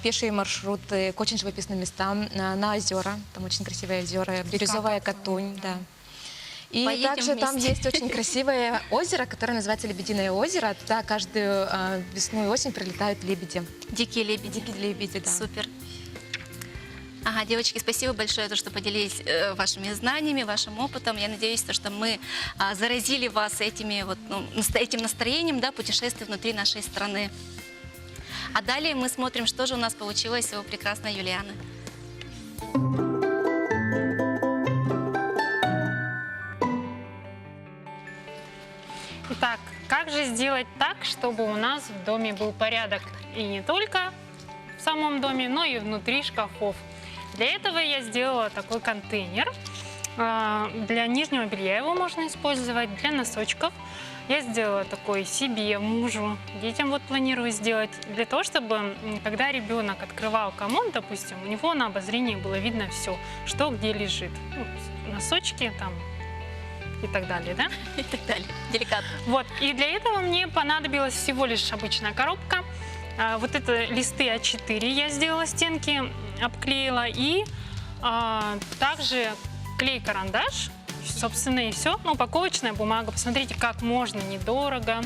пешие маршруты к очень живописным местам, на озера. Там очень красивые озера. Бирюзовая Катунь, да. И Поедем также там вместе. есть очень красивое озеро, которое называется Лебединое озеро. Туда каждую весну и осень прилетают лебеди. Дикие лебеди. Дикие лебеди, да. Супер. Ага, девочки, спасибо большое, что поделились вашими знаниями, вашим опытом. Я надеюсь, что мы заразили вас этим настроением, да, путешествий внутри нашей страны. А далее мы смотрим, что же у нас получилось у прекрасной Юлианы. Итак, как же сделать так, чтобы у нас в доме был порядок? И не только в самом доме, но и внутри шкафов. Для этого я сделала такой контейнер. Для нижнего белья его можно использовать, для носочков. Я сделала такой себе, мужу, детям вот планирую сделать, для того, чтобы, когда ребенок открывал комод, допустим, у него на обозрении было видно все, что где лежит. Ну, носочки там и так далее, да? И так далее. Деликатно. Вот, и для этого мне понадобилась всего лишь обычная коробка. Вот это листы А4 я сделала, стенки обклеила, и также клей-карандаш, собственно, и все. Ну, упаковочная бумага. Посмотрите, как можно недорого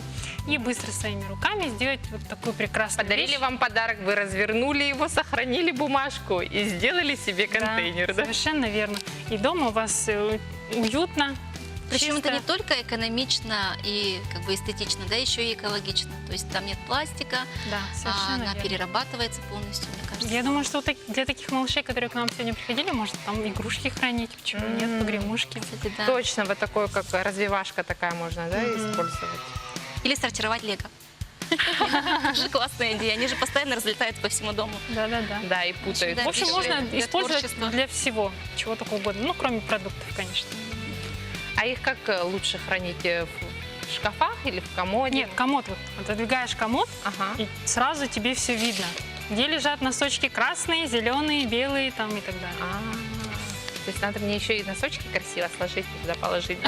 и быстро своими руками сделать вот такую прекрасную Подарили вещь. вам подарок, вы развернули его, сохранили бумажку и сделали себе контейнер, да? Совершенно верно. И дома у вас уютно, Причем это чисто. не только экономично и как бы эстетично, да, еще и экологично. То есть там нет пластика, Да, совершенно она верно. перерабатывается полностью, мне кажется. Я думаю, что вот для таких малышей, которые к нам сегодня приходили, может там игрушки хранить, почему нет, погремушки. Кстати, да. Точно, вот такой, как развивашка такая можно, да, использовать. Или сортировать лего. Тоже классная идея. Они же постоянно разлетаются по всему дому. Да-да-да. Да, и путают. Да, В общем, для можно творчества. использовать для всего, чего только угодно. Ну, кроме продуктов, конечно. А их как лучше хранить? В шкафах или в комоде? Нет, комод вот. Отодвигаешь комод, Ага. и сразу тебе все видно. Где лежат носочки красные, зеленые, белые там и так далее. То есть надо мне еще и носочки красиво сложить и туда положить.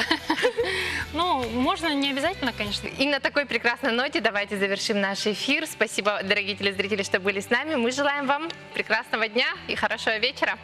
Ну, можно не обязательно, конечно. И на такой прекрасной ноте давайте завершим наш эфир. Спасибо, дорогие телезрители, что были с нами. Мы желаем вам прекрасного дня и хорошего вечера.